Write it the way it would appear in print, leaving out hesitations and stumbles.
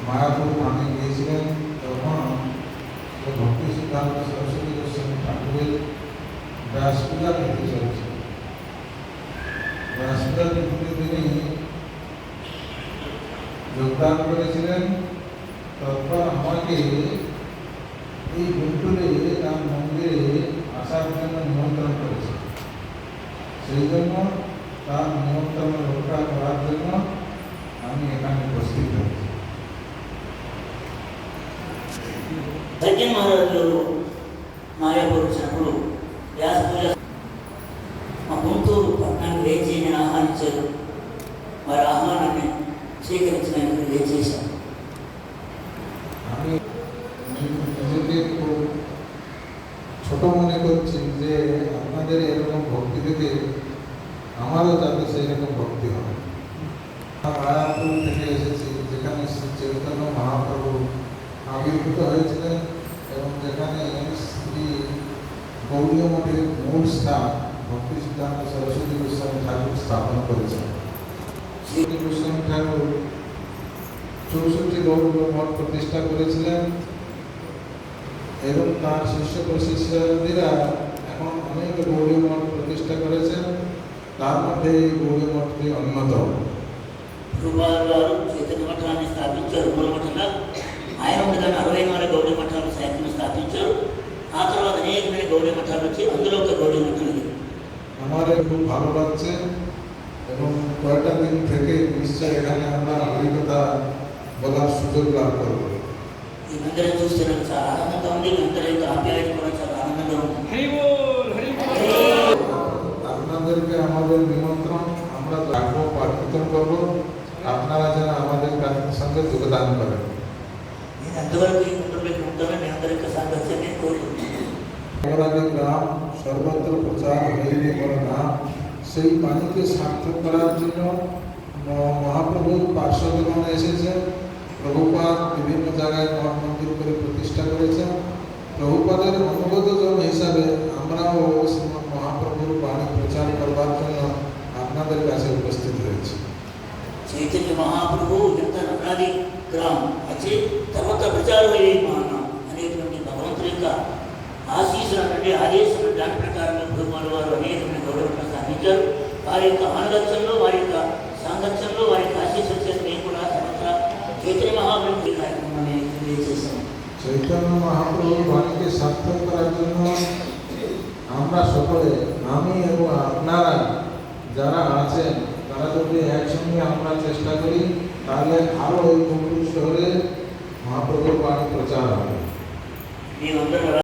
মায়াপুর ধামে গিয়েছিলেন তখন ভক্তি সিদ্ধান্ত সরস্বতী গোস্বামী ঠাকুরের ব্যাস পূজা তিথি চলছে। ব্যাস পূজা তিথিতে তিনি যোগদান করেছিলেন। তখন আমাকে এই গুন্টুরে তার মন্দিরে আসার জন্য নিমন্ত্রণ করেছে। সেই জন্য তার নিমন্ত্রণ রক্ষা করার জন্য আমি এখানে উপস্থিত হয়েছি। సత్యం మహారాజు మాయాపూర్ వచ్చినప్పుడు వ్యాస పూజ మా గుంటూరు పట్టణానికి వేచి నేను ఆహ్వానించారు. వారి ఆహ్వానాన్ని స్వీకరించడానికి వేచేశాను. আমি নিজেকে খুব ছোট মনে করছি যে আপনাদের এরকম ভক্তি থেকে আমারও যাতে সেই রকম ভক্তি হয়। মায়াপুর থেকে এসেছি, যেখানে শ্রী চৈতন্য মহাপ্রভু আবির্ভূত হয়েছিলেন এবং যেখানে শ্রী গৌড়ীয় মঠের মূল স্থান ভক্তি সিদ্ধান্ত সরস্বতী গোস্বামী ঠাকুর স্থাপন করেছেন। সরস্বতী গোস্বামী ঠাকুর 64 গৌড়ীয় মঠ প্রতিষ্ঠা করেছিলেন এবং তার শিষ্য প্রশিষ্যরা এখন অনেক গৌড়ীয় মঠ প্রতিষ্ঠা করেছেন। তার মধ্যে এই গৌড়ীয় মঠটি অন্যতম। వారు చైతన్య మఠాన్ని స్థాపించారు. మూల మఠంగా ఆయన ఉండగానే 64 గౌడీ మఠాలు సాయంత్రం స్థాపించారు. ఆ తర్వాత అనేకమైన గౌడీ మఠాలు వచ్చి అందులో ఒక గౌడీ మఠం ఇది। আমার খুব ভালো লাগছে এবং কয়েকটা দিন থেকে নিশ্চয় এখানে আমরা হরিকথা বলার সুযোগ লাভ করব। ఈ మందిరం చూస్తే నాకు చాలా ఆనందంగా ఉంది. అందరి యొక్క ఆప్యాయత కూడా చాలా ఆనందంగా ఉంది। আপনাদেরকে আমাদের নিমন্ত্রণ, আমরা রাখবো, পাঠকীর্তন করব, আপনারা যেন আমাদের কাজের সঙ্গে যোগদান করেন। నేను ఎంతవరకు ఈ గుంటూరులో ఉంటానో మీ అందరి యొక్క సాంగత్యాన్ని కోరుకుంటున్నాను। অপরাধী গ্রাম সর্বত্র প্রচার হইলে বড় নাম, সেই বাণীকে সার্থক করার জন্য মহাপ্রভুর পার্শ্বগণ এসেছেন। প্রভুপাদ বিভিন্ন জায়গায় মঠ মন্দির করে প্রতিষ্ঠা করেছেন। প্রভুপাদের অনুগত জন হিসাবে আমরাও শ্রীমৎ মহাপ্রভুর বাণী প্রচার করবার জন্য আপনাদের কাছে উপস্থিত হয়েছি। చైతన్య మహాప్రభు ఎంత నగరాది గ్రామం వచ్చి తర్వాత ప్రచారం అయ్యేమానం అనేటువంటి భగవంతుడి యొక్క ఆశీస్సులు అంటే ఆదేశాలు దాని ప్రకారంగా ప్రభుత్వాల వారు అనేకమైన గౌరవం సాధించారు. వారి యొక్క ఆనగత్యంలో, వారి యొక్క సాంగత్యంలో, వారి యొక్క ఆశీస్సులు చేసి మేము కూడా సర్వత్రా చైతన్య మహాప్రభు కార్యక్రమాన్ని తెలియజేశాము। চৈতন্য মহাপ্রভুর বাণীকে সার্থক করার জন্য আমরা সকলে, আমি এবং আপনারা যারা আছেন, তারা যদি একসঙ্গে আমরা চেষ্টা করি তাহলে আরও এই গুন্টুর শহরে মহাপ্রভুর বাণী প্রচার হবে।